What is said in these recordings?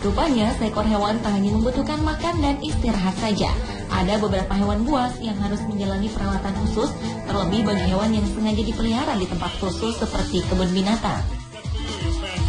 Rupanya seekor hewan tak hanya membutuhkan makan dan istirahat saja. Ada beberapa hewan buas yang harus menjalani perawatan khusus, terlebih bagi hewan yang sengaja dipelihara di tempat khusus seperti kebun binatang.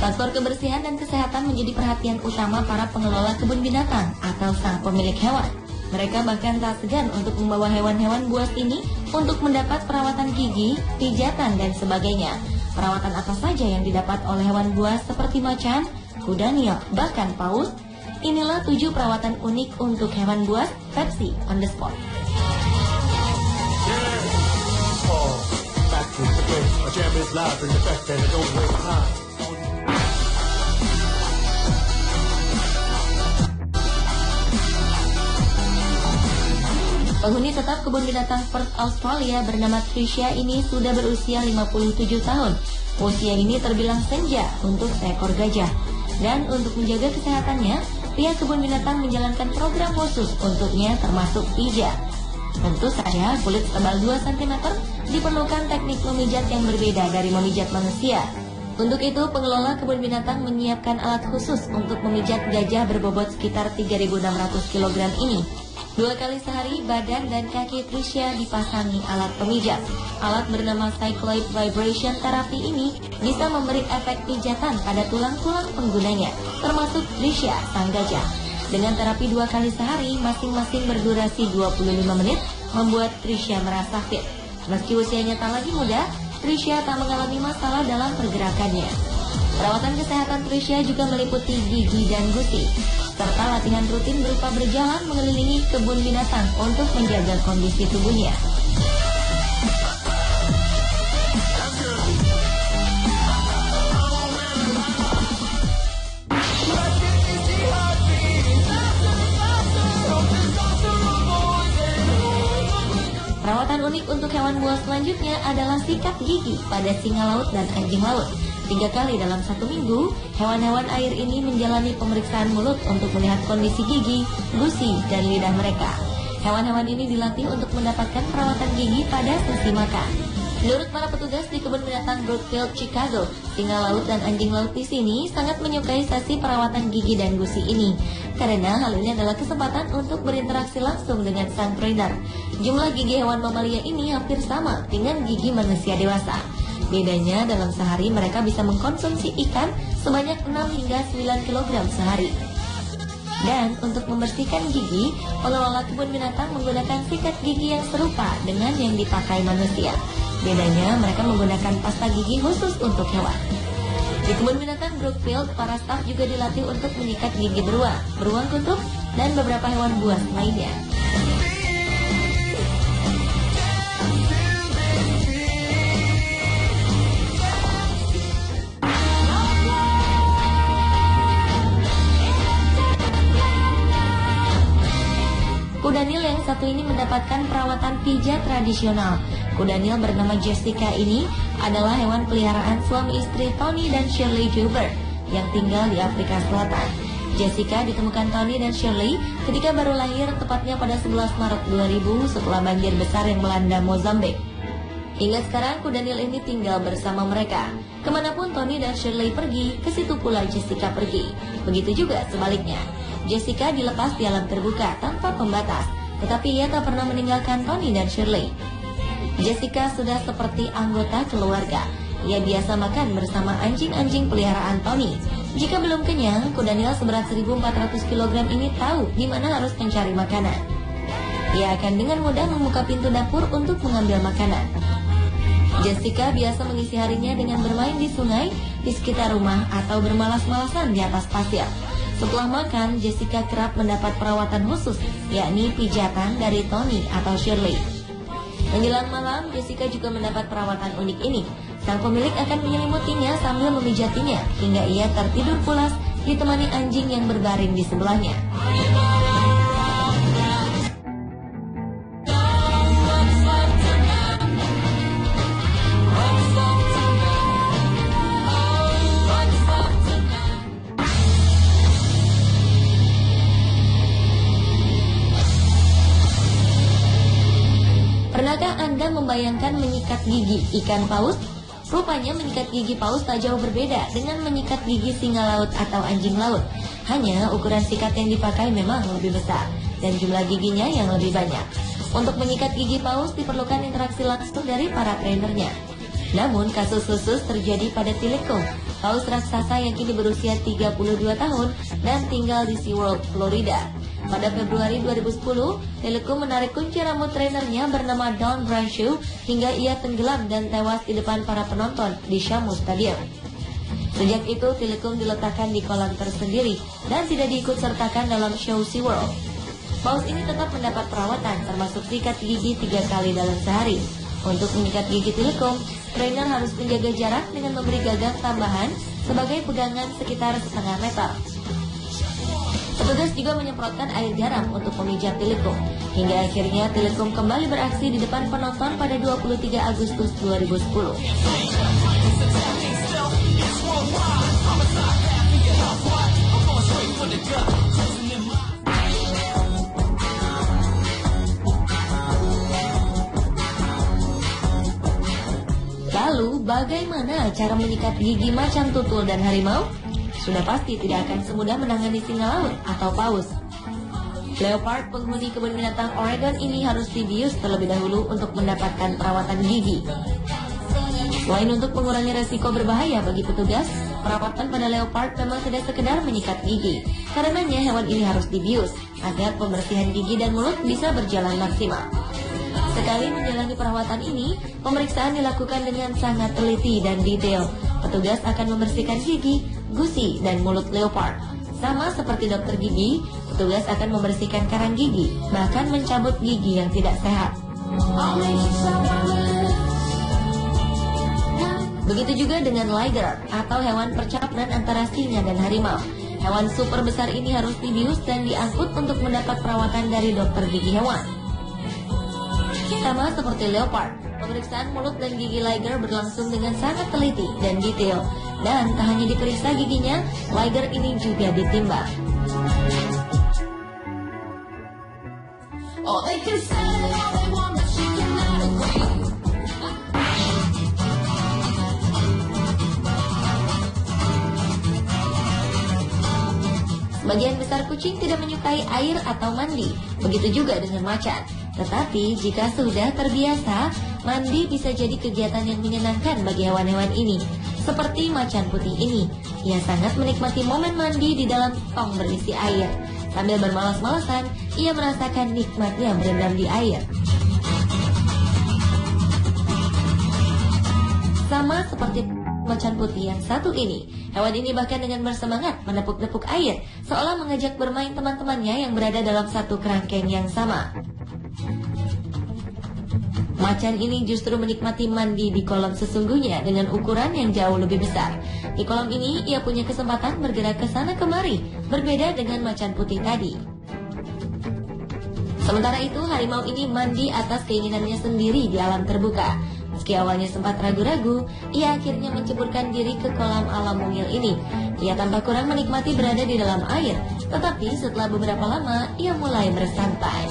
Faktor kebersihan dan kesehatan menjadi perhatian utama para pengelola kebun binatang atau sang pemilik hewan. Mereka bahkan tak segan untuk membawa hewan-hewan buas ini untuk mendapat perawatan gigi, pijatan, dan sebagainya. Perawatan apa saja yang didapat oleh hewan buas seperti macan, kuda Nil, bahkan paus? Inilah 7 perawatan unik untuk hewan buas versi on the spot. Penghuni tetap kebun binatang Perth Australia bernama Tricia ini sudah berusia 57 tahun. Usia ini terbilang senja untuk seekor gajah. Dan untuk menjaga kesehatannya, pihak kebun binatang menjalankan program khusus untuknya termasuk pijat. Tentu saja kulit tebal 2 cm diperlukan teknik memijat yang berbeda dari memijat manusia. Untuk itu, pengelola kebun binatang menyiapkan alat khusus untuk memijat gajah berbobot sekitar 3.600 kg ini. 2 kali sehari, badan dan kaki Tricia dipasangi alat pemijat. Alat bernama Cycloid Vibration Therapy ini bisa memberi efek pijatan pada tulang-tulang penggunanya, termasuk Tricia, sang gajah. Dengan terapi 2 kali sehari, masing-masing berdurasi 25 menit, membuat Tricia merasa fit. Meski usianya tak lagi muda, Tricia tak mengalami masalah dalam pergerakannya. Perawatan kesehatan Tricia juga meliputi gigi dan gusi, serta latihan rutin berupa berjalan mengelilingi kebun binatang untuk menjaga kondisi tubuhnya. Perawatan unik untuk hewan buas selanjutnya adalah sikat gigi pada singa laut dan anjing laut. 3 kali dalam 1 minggu, hewan-hewan air ini menjalani pemeriksaan mulut untuk melihat kondisi gigi, gusi, dan lidah mereka. Hewan-hewan ini dilatih untuk mendapatkan perawatan gigi pada sesi makan. Menurut para petugas di kebun binatang Brookfield, Chicago, singa laut dan anjing laut di sini sangat menyukai sesi perawatan gigi dan gusi ini, karena hal ini adalah kesempatan untuk berinteraksi langsung dengan sang trainer. Jumlah gigi hewan mamalia ini hampir sama dengan gigi manusia dewasa. Bedanya dalam sehari mereka bisa mengkonsumsi ikan sebanyak 6 hingga 9 kg sehari. Dan untuk membersihkan gigi, pengelola kebun binatang menggunakan sikat gigi yang serupa dengan yang dipakai manusia. Bedanya mereka menggunakan pasta gigi khusus untuk hewan. Di kebun binatang Brookfield, para staf juga dilatih untuk menyikat gigi beruang kutub, dan beberapa hewan buas lainnya. Kuda Nil yang satu ini mendapatkan perawatan pijat tradisional. Kuda Nil bernama Jessica ini adalah hewan peliharaan suami istri Tony dan Shirley Joubert yang tinggal di Afrika Selatan. Jessica ditemukan Tony dan Shirley ketika baru lahir, tepatnya pada 11 Maret 2000 setelah banjir besar yang melanda Mozambik. Hingga sekarang kuda Nil ini tinggal bersama mereka. Kemanapun Tony dan Shirley pergi, ke situ pula Jessica pergi. Begitu juga sebaliknya. Jessica dilepas di alam terbuka tanpa pembatas, tetapi ia tak pernah meninggalkan Tony dan Shirley. Jessica sudah seperti anggota keluarga. Ia biasa makan bersama anjing-anjing peliharaan Tony. Jika belum kenyang, kuda Nil seberat 1.400 kg ini tahu di mana harus mencari makanan. Ia akan dengan mudah membuka pintu dapur untuk mengambil makanan. Jessica biasa mengisi harinya dengan bermain di sungai, di sekitar rumah, atau bermalas-malasan di atas pasir. Setelah makan, Jessica kerap mendapat perawatan khusus, yakni pijatan dari Tony atau Shirley. Menjelang malam, Jessica juga mendapat perawatan unik ini. Sang pemilik akan menyelimutinya sambil memijatinya, hingga ia tertidur pulas ditemani anjing yang berbaring di sebelahnya. Pernahkah Anda membayangkan menyikat gigi ikan paus? Rupanya menyikat gigi paus tak jauh berbeda dengan menyikat gigi singa laut atau anjing laut. Hanya ukuran sikat yang dipakai memang lebih besar dan jumlah giginya yang lebih banyak. Untuk menyikat gigi paus diperlukan interaksi langsung dari para trainernya. Namun kasus khusus terjadi pada Tilikum, paus raksasa yang kini berusia 32 tahun dan tinggal di SeaWorld, Florida. Pada Februari 2010, Tilikum menarik kunci rambut trainernya bernama Don Bradshaw hingga ia tenggelam dan tewas di depan para penonton di Shamu Stadium. Sejak itu, Tilikum diletakkan di kolam tersendiri dan tidak diikut-sertakan dalam show SeaWorld. Paus ini tetap mendapat perawatan termasuk sikat gigi 3 kali dalam sehari. Untuk menyikat gigi Tilikum, trainer harus menjaga jarak dengan memberi gagang tambahan sebagai pegangan sekitar setengah meter. Petugas juga menyemprotkan air garam untuk memijat Tilikum. Hingga akhirnya Tilikum kembali beraksi di depan penonton pada 23 Agustus 2010. Lalu, bagaimana cara menyikat gigi macan tutul dan harimau? Sudah pasti tidak akan semudah menangani singa laut atau paus. Leopard, penghuni kebun binatang Oregon ini harus dibius terlebih dahulu untuk mendapatkan perawatan gigi. Selain untuk mengurangi resiko berbahaya bagi petugas, perawatan pada leopard memang tidak sekedar menyikat gigi. Karenanya hewan ini harus dibius agar pembersihan gigi dan mulut bisa berjalan maksimal. Sekali menjalani perawatan ini, pemeriksaan dilakukan dengan sangat teliti dan detail. Petugas akan membersihkan gigi, gusi, dan mulut leopard. Sama seperti dokter gigi, petugas akan membersihkan karang gigi, bahkan mencabut gigi yang tidak sehat. Begitu juga dengan liger atau hewan percampuran antara singa dan harimau. Hewan super besar ini harus dibius dan diangkut untuk mendapat perawatan dari dokter gigi hewan. Sama seperti leopard, pemeriksaan mulut dan gigi liger berlangsung dengan sangat teliti dan detail. Dan tak hanya diperiksa giginya, liger ini juga ditimbang. Sebagian besar kucing tidak menyukai air atau mandi, begitu juga dengan macan. Tetapi jika sudah terbiasa, mandi bisa jadi kegiatan yang menyenangkan bagi hewan-hewan ini. Seperti macan putih ini, ia sangat menikmati momen mandi di dalam tong berisi air. Sambil bermalas-malasan, ia merasakan nikmatnya berendam di air. Sama seperti macan putih yang satu ini, hewan ini bahkan dengan bersemangat menepuk-nepuk air, seolah mengajak bermain teman-temannya yang berada dalam satu kerangkeng yang sama. Macan ini justru menikmati mandi di kolam sesungguhnya dengan ukuran yang jauh lebih besar. Di kolam ini, ia punya kesempatan bergerak ke sana kemari, berbeda dengan macan putih tadi. Sementara itu, harimau ini mandi atas keinginannya sendiri di alam terbuka. Meski awalnya sempat ragu-ragu, ia akhirnya menceburkan diri ke kolam alam mungil ini. Ia tampak kurang menikmati berada di dalam air, tetapi setelah beberapa lama, ia mulai bersantai.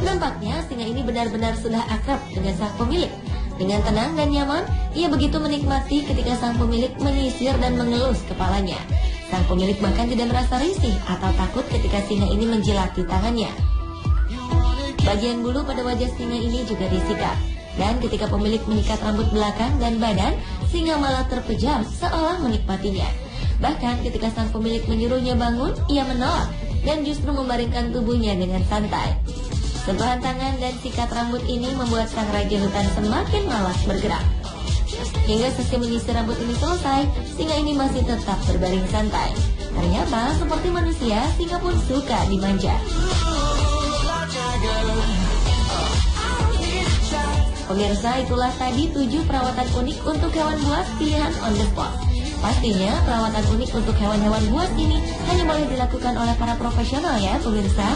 Nampaknya singa ini benar-benar sudah akrab dengan sang pemilik. Dengan tenang dan nyaman, ia begitu menikmati ketika sang pemilik menyisir dan mengelus kepalanya. Sang pemilik bahkan tidak merasa risih atau takut ketika singa ini menjilati tangannya. Bagian bulu pada wajah singa ini juga disikat. Dan ketika pemilik menyikat rambut belakang dan badan, singa malah terpejam seolah menikmatinya. Bahkan ketika sang pemilik menyuruhnya bangun, ia menolak dan justru membaringkan tubuhnya dengan santai. Sentuhan tangan dan sikat rambut ini membuat sang raja hutan semakin malas bergerak. Hingga sesi menyisir rambut ini selesai, singa ini masih tetap berbaring santai. Ternyata seperti manusia, singa pun suka dimanja. Pemirsa, itulah tadi 7 perawatan unik untuk hewan buas pilihan on the spot. Pastinya perawatan unik untuk hewan-hewan buas ini hanya boleh dilakukan oleh para profesional ya pemirsa.